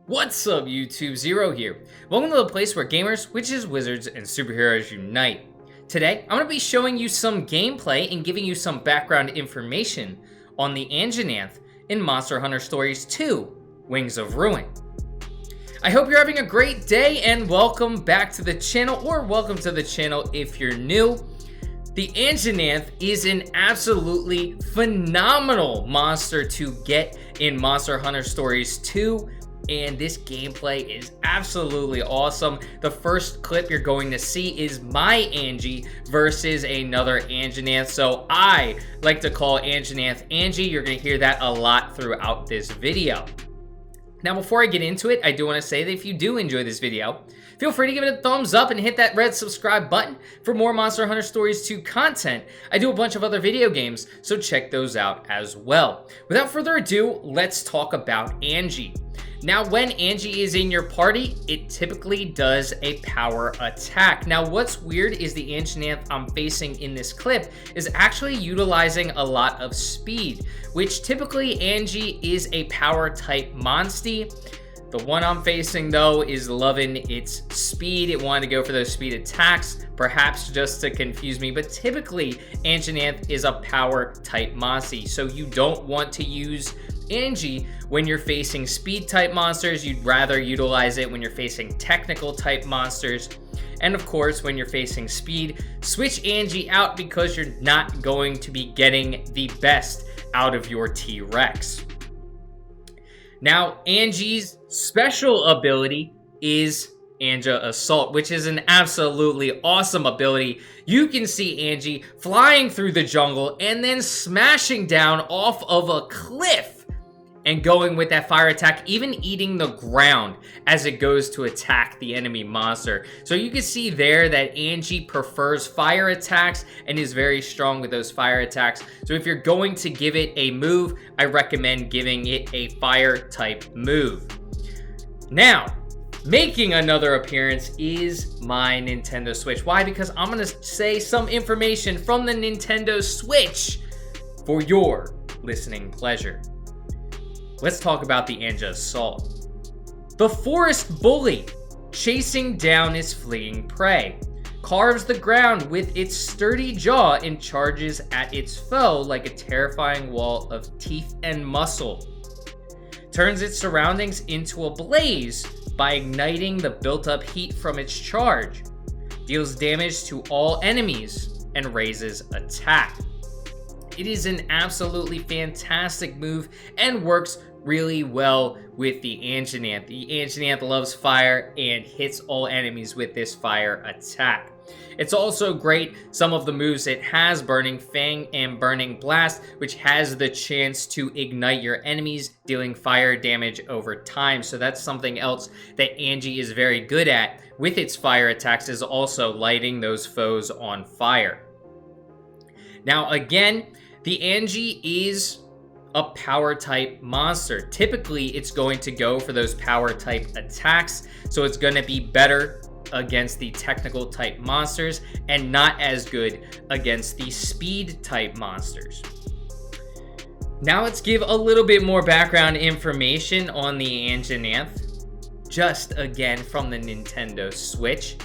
What's up YouTube, Zero here. Welcome to the place where gamers, witches, wizards, and superheroes unite. Today, I'm going to be showing you some gameplay and giving you some background information on the Anjanath in Monster Hunter Stories 2, Wings of Ruin. I hope you're having a great day and welcome back to the channel, or welcome to the channel if you're new. The Anjanath is an absolutely phenomenal monster to get in Monster Hunter Stories 2. And this gameplay is absolutely awesome. The first clip you're going to see is my Angie versus another Anjanath. So I like to call Anjanath Angie. You're going to hear that a lot throughout this video. Now, before I get into it, I do want to say that if you do enjoy this video, feel free to give it a thumbs up and hit that red subscribe button for more Monster Hunter Stories 2 content. I do a bunch of other video games, so check those out as well. Without further ado, let's talk about Angie. Now, when Angie is in your party, it typically does a power attack. Now, what's weird is the Anjanath I'm facing in this clip is actually utilizing a lot of speed, which typically Angie is a power type monstie. The one I'm facing, though, is loving its speed. It wanted to go for those speed attacks, perhaps just to confuse me, but typically Anjanath is a power type monstie, so you don't want to use Angie when you're facing speed type monsters. You'd rather utilize it when you're facing technical type monsters. And of course, when you're facing speed, switch Angie out because you're not going to be getting the best out of your T-Rex. Now, Angie's special ability is Anja Assault, which is an absolutely awesome ability. You can see Angie flying through the jungle and then smashing down off of a cliff and going with that fire attack, even eating the ground as it goes to attack the enemy monster. So you can see there that Angie prefers fire attacks and is very strong with those fire attacks. So if you're going to give it a move, I recommend giving it a fire type move. Now, making another appearance is my Nintendo Switch. Why? Because I'm going to say some information from the Nintendo Switch for your listening pleasure. Let's talk about the Anja Assault. The forest bully, chasing down his fleeing prey, carves the ground with its sturdy jaw and charges at its foe like a terrifying wall of teeth and muscle. Turns its surroundings into a blaze by igniting the built-up heat from its charge. Deals damage to all enemies and raises attack. It is an absolutely fantastic move and works really well with the Anjanath. The Anjanath loves fire and hits all enemies with this fire attack. It's also great, some of the moves it has, Burning Fang and Burning Blast, which has the chance to ignite your enemies, dealing fire damage over time. So that's something else that Angie is very good at with its fire attacks, is also lighting those foes on fire. Now again, the Angie is a power type monster. Typically, it's going to go for those power type attacks, so it's going to be better against the technical type monsters and not as good against the speed type monsters. Now let's give a little bit more background information on the Anjanath, just again from the Nintendo Switch.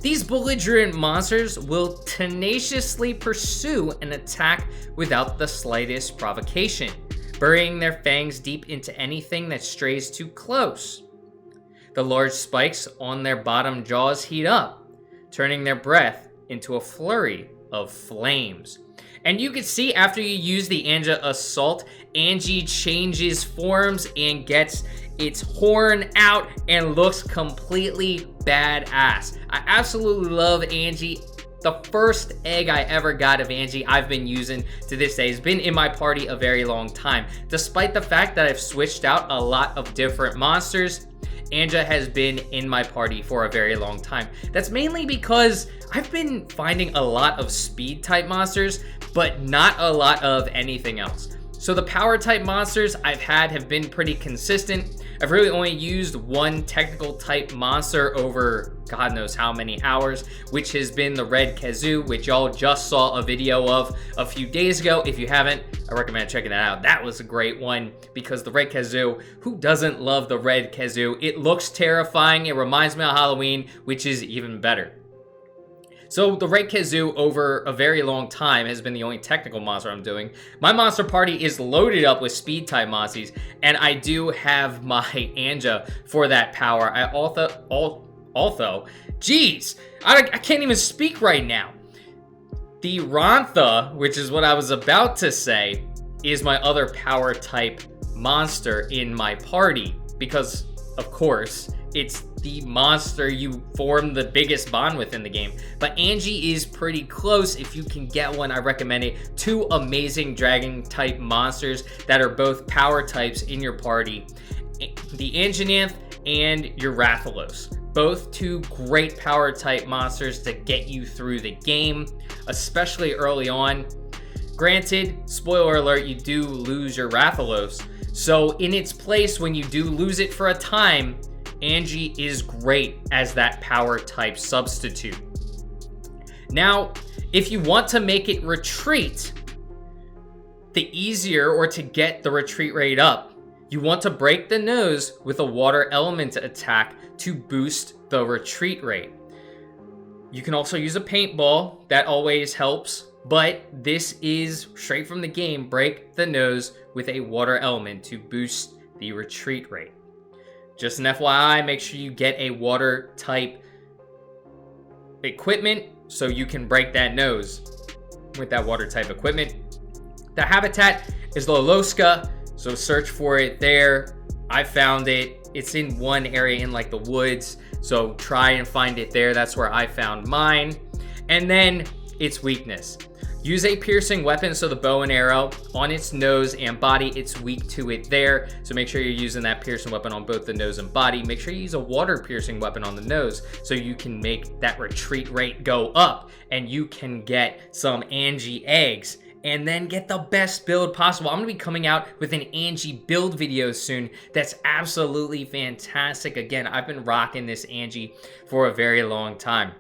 These belligerent monsters will tenaciously pursue an attack without the slightest provocation, burying their fangs deep into anything that strays too close. The large spikes on their bottom jaws heat up, turning their breath into a flurry of flames. And you can see after you use the Anja Assault, Angie changes forms and gets its horn out and looks completely badass. I absolutely love Angie. The first egg I ever got of Angie I've been using to this day. Has been in my party a very long time. Despite the fact that I've switched out a lot of different monsters, Anja has been in my party for a very long time. That's mainly because I've been finding a lot of speed type monsters, but not a lot of anything else. So the power type monsters I've had have been pretty consistent. I've really only used one technical type monster over God knows how many hours, which has been the red kazoo, which y'all just saw a video of a few days ago. If you haven't, I recommend checking that out. That was a great one because the red kazoo, who doesn't love the red kazoo? It looks terrifying. It reminds me of Halloween, which is even better. So the red kazoo over a very long time has been the only technical monster I'm doing. My monster party is loaded up with speed type monsters, and I do have my Anja for that power. I also, geez, I can't even speak right now. The Rantha, which is what I was about to say, is my other power type monster in my party because, of course, it's the monster you form the biggest bond with in the game. But Angie is pretty close. If you can get one, I recommend it. Two amazing dragon type monsters that are both power types in your party. The Anjanath and your Rathalos. Both two great power type monsters to get you through the game, especially early on. Granted, spoiler alert, you do lose your Rathalos. So in its place, when you do lose it for a time, Angie is great as that power type substitute. Now, if you want to make it retreat, the easier, or to get the retreat rate up, you want to break the nose with a water element attack to boost the retreat rate. You can also use a paintball, that always helps, but this is straight from the game, break the nose with a water element to boost the retreat rate. Just an FYI, make sure you get a water type equipment so you can break that nose with that water type equipment. The habitat is Loloska, so search for it there. I found it. It's in one area in like the woods, so try and find it there. That's where I found mine. And then its weakness. Use a piercing weapon, so the bow and arrow on its nose and body, it's weak to it there. So make sure you're using that piercing weapon on both the nose and body. Make sure you use a water piercing weapon on the nose so you can make that retreat rate go up and you can get some Angie eggs and then get the best build possible. I'm gonna be coming out with an Angie build video soon that's absolutely fantastic. Again, I've been rocking this Angie for a very long time.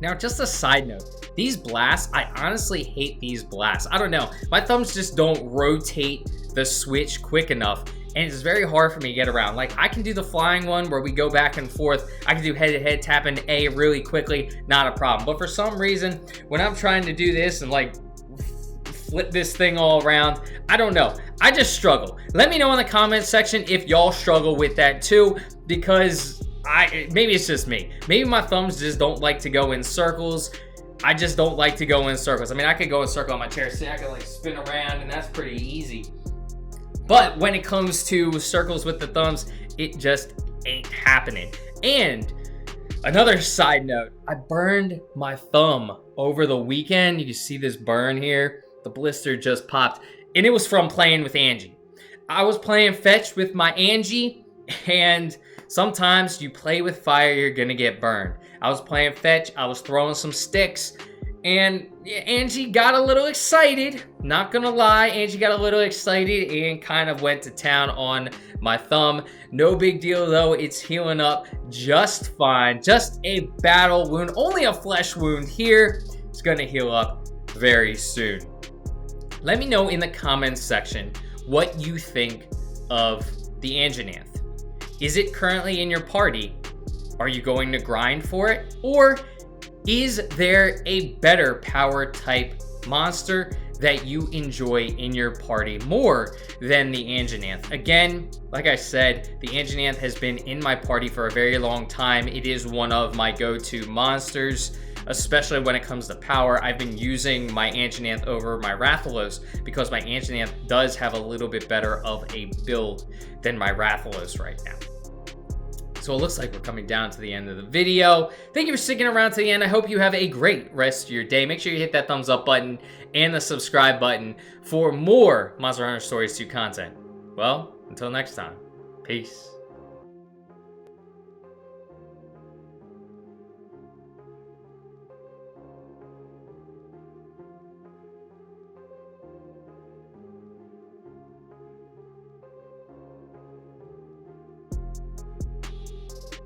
Now, just a side note, these blasts, I honestly hate these blasts. I don't know, my thumbs just don't rotate the switch quick enough, and it's very hard for me to get around. Like, I can do the flying one where we go back and forth. I can do head-to-head tapping A really quickly, not a problem. But for some reason, when I'm trying to do this and like flip this thing all around, I don't know, I just struggle. Let me know in the comments section if y'all struggle with that too, because maybe it's just me. Maybe my thumbs just don't like to go in circles. I just don't like to go in circles. I mean, I could go in circle on my chair. See, I can like spin around and that's pretty easy. But when it comes to circles with the thumbs, it just ain't happening. And another side note, I burned my thumb over the weekend. You can see this burn here. The blister just popped. And it was from playing with Angie. I was playing fetch with my Angie, and sometimes you play with fire, you're gonna get burned. I was playing fetch, I was throwing some sticks, and Angie got a little excited. Not gonna lie, Angie got a little excited and kind of went to town on my thumb. No big deal though, it's healing up just fine. Just a battle wound, only a flesh wound here. It's gonna heal up very soon. Let me know in the comments section what you think of the Anjanath. Is it currently in your party? Are you going to grind for it? Or is there a better power type monster that you enjoy in your party more than the Anjanath? Again, like I said, the Anjanath has been in my party for a very long time. It is one of my go-to monsters, especially when it comes to power. I've been using my Anjanath over my Rathalos because my Anjanath does have a little bit better of a build than my Rathalos right now. So it looks like we're coming down to the end of the video. Thank you for sticking around to the end. I hope you have a great rest of your day. Make sure you hit that thumbs up button and the subscribe button for more Monster Hunter Stories 2 content. Well, until next time, peace.